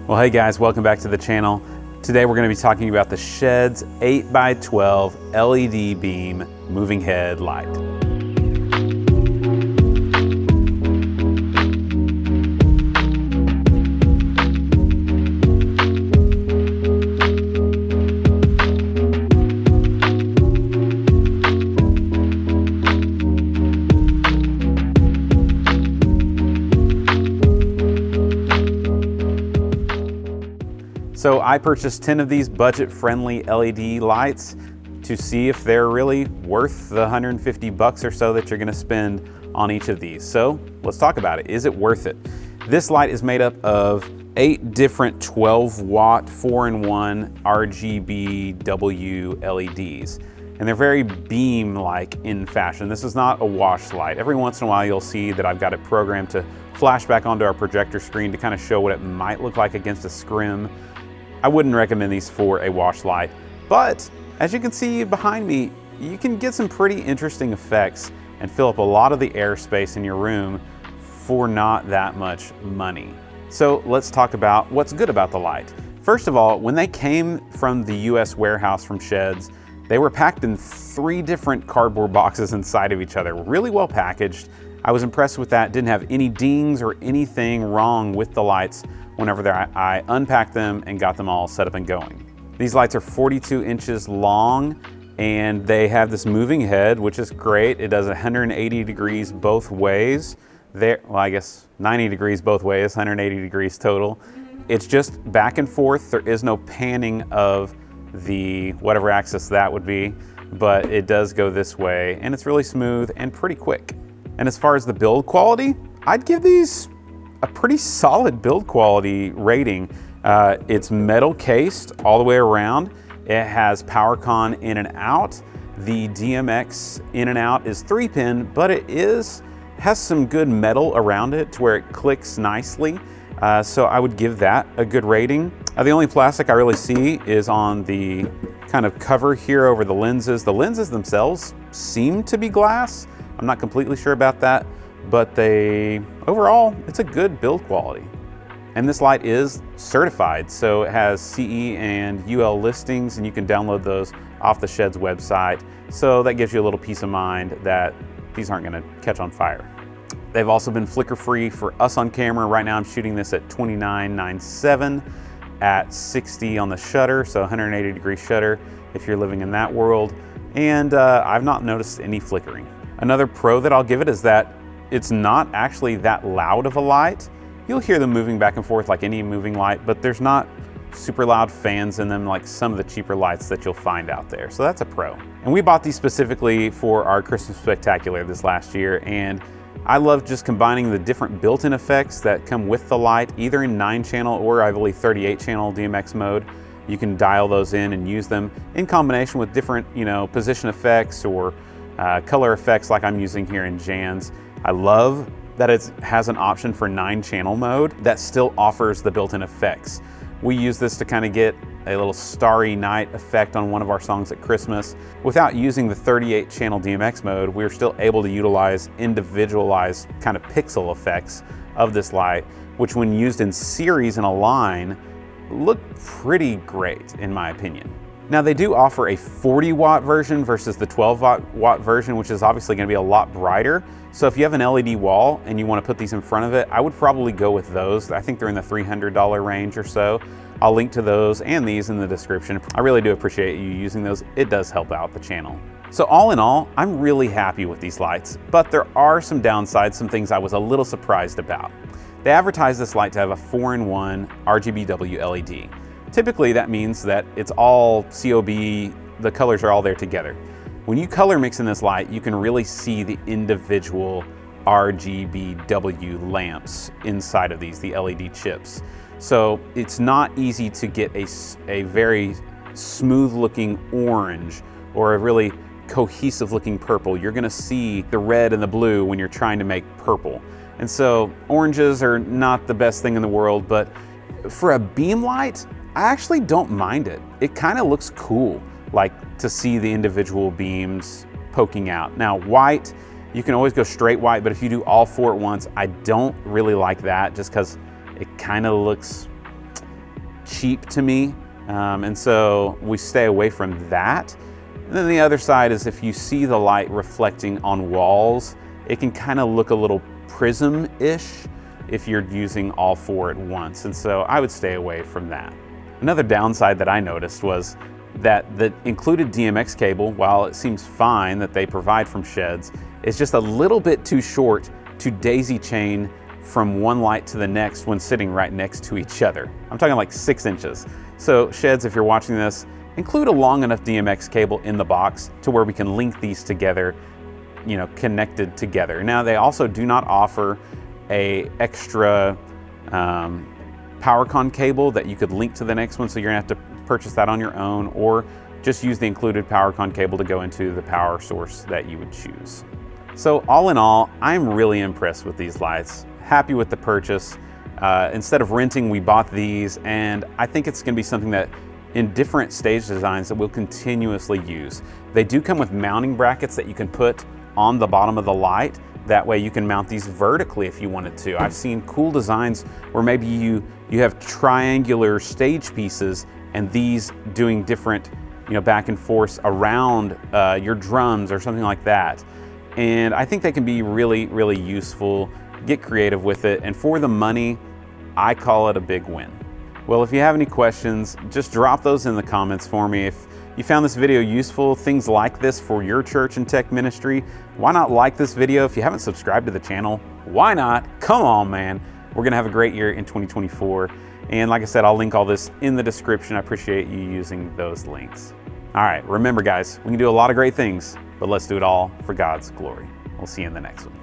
Well, hey guys, welcome back to the channel. Today we're going to be talking about the SHEHDS 8x12 LED beam moving head light. So I purchased 10 of these budget-friendly LED lights to see if they're really worth the 150 bucks or so that you're gonna spend on each of these. So let's talk about it. Is it worth it? This light is made up of 8 different 12-watt 4-in-1 RGBW LEDs. And they're very beam-like in fashion. This is not a wash light. Every once in a while you'll see that I've got it programmed to flash back onto our projector screen to kind of show what it might look like against a scrim. I wouldn't recommend these for a wash light, but as you can see behind me, you can get some pretty interesting effects and fill up a lot of the airspace in your room for not that much money. So let's talk about what's good about the light. First of all, when they came from the US warehouse from SHEHDS, they were packed in 3 different cardboard boxes inside of each other, really well packaged. I was impressed with that, didn't have any dings or anything wrong with the lights whenever I unpacked them and got them all set up and going. These lights are 42 inches long and they have this moving head, which is great. It does 180 degrees both ways. Well, I guess 90 degrees both ways, 180 degrees total. It's just back and forth. There is no panning of the whatever axis that would be, but it does go this way and it's really smooth and pretty quick. And as far as the build quality, I'd give these a pretty solid build quality rating. It's metal cased all the way around. It has power con in and out. The DMX in and out is 3-pin, but it has some good metal around it to where it clicks nicely. So I would give that a good rating. The only plastic I really see is on the kind of cover here over the lenses. The lenses themselves seem to be glass. I'm not completely sure about that, but overall, it's a good build quality. And this light is certified, so it has CE and UL listings, and you can download those off the SHEHDS website. So that gives you a little peace of mind that these aren't gonna catch on fire. They've also been flicker-free for us on camera. Right now I'm shooting this at 29.97 at 60 on the shutter, so 180 degree shutter if you're living in that world. And I've not noticed any flickering. Another pro that I'll give it is that it's not actually that loud of a light. You'll hear them moving back and forth like any moving light, but there's not super loud fans in them like some of the cheaper lights that you'll find out there. So that's a pro. And we bought these specifically for our Christmas Spectacular this last year, and I love just combining the different built-in effects that come with the light, either in 9-channel or I believe 38-channel DMX mode. You can dial those in and use them in combination with different, position effects or color effects like I'm using here in Jan's. I love that it has an option for 9-channel mode that still offers the built-in effects. We use this to kind of get a little starry night effect on one of our songs at Christmas. Without using the 38-channel DMX mode, we're still able to utilize individualized kind of pixel effects of this light, which when used in series in a line, look pretty great in my opinion. Now they do offer a 40-watt version versus the 12-watt version, which is obviously going to be a lot brighter. So if you have an LED wall and you want to put these in front of it, I would probably go with those. I think they're in the $300 range or so. I'll link to those and these in the description. I really do appreciate you using those. It does help out the channel. So all in all, I'm really happy with these lights, but there are some downsides, some things I was a little surprised about. They advertise this light to have a 4-in-1 RGBW LED. Typically that means that it's all COB, the colors are all there together. When you color mix in this light, you can really see the individual RGBW lamps inside of these, the LED chips. So it's not easy to get a very smooth looking orange or a really cohesive looking purple. You're gonna see the red and the blue when you're trying to make purple. And so oranges are not the best thing in the world, but for a beam light, I actually don't mind it. It kind of looks cool, like to see the individual beams poking out. Now white, you can always go straight white, but if you do all 4 at once, I don't really like that just because it kind of looks cheap to me. And so we stay away from that. And then the other side is if you see the light reflecting on walls, it can kind of look a little prism-ish if you're using all four at once. And so I would stay away from that. Another downside that I noticed was that the included DMX cable, while it seems fine that they provide from SHEHDS, is just a little bit too short to daisy chain from one light to the next when sitting right next to each other. I'm talking like 6 inches. So SHEHDS, if you're watching this, include a long enough DMX cable in the box to where we can link these together, connected together. Now, they also do not offer a extra PowerCon cable that you could link to the next one, so you're gonna have to purchase that on your own, or just use the included PowerCon cable to go into the power source that you would choose. So all in all, I'm really impressed with these lights. Happy with the purchase. Instead of renting, we bought these, and I think it's gonna be something that in different stage designs that we'll continuously use. They do come with mounting brackets that you can put on the bottom of the light. That way you can mount these vertically if you wanted to. I've seen cool designs where maybe you have triangular stage pieces and these doing different back and forth around your drums or something like that. And I think they can be really, really useful. Get creative with it. And for the money, I call it a big win. Well, if you have any questions, just drop those in the comments for me. If you found this video useful, things like this for your church and tech ministry, why not like this video? If you haven't subscribed to the channel, why not? Come on, man. We're gonna have a great year in 2024. And like I said, I'll link all this in the description. I appreciate you using those links. All right, remember guys, we can do a lot of great things, but let's do it all for God's glory. We'll see you in the next one.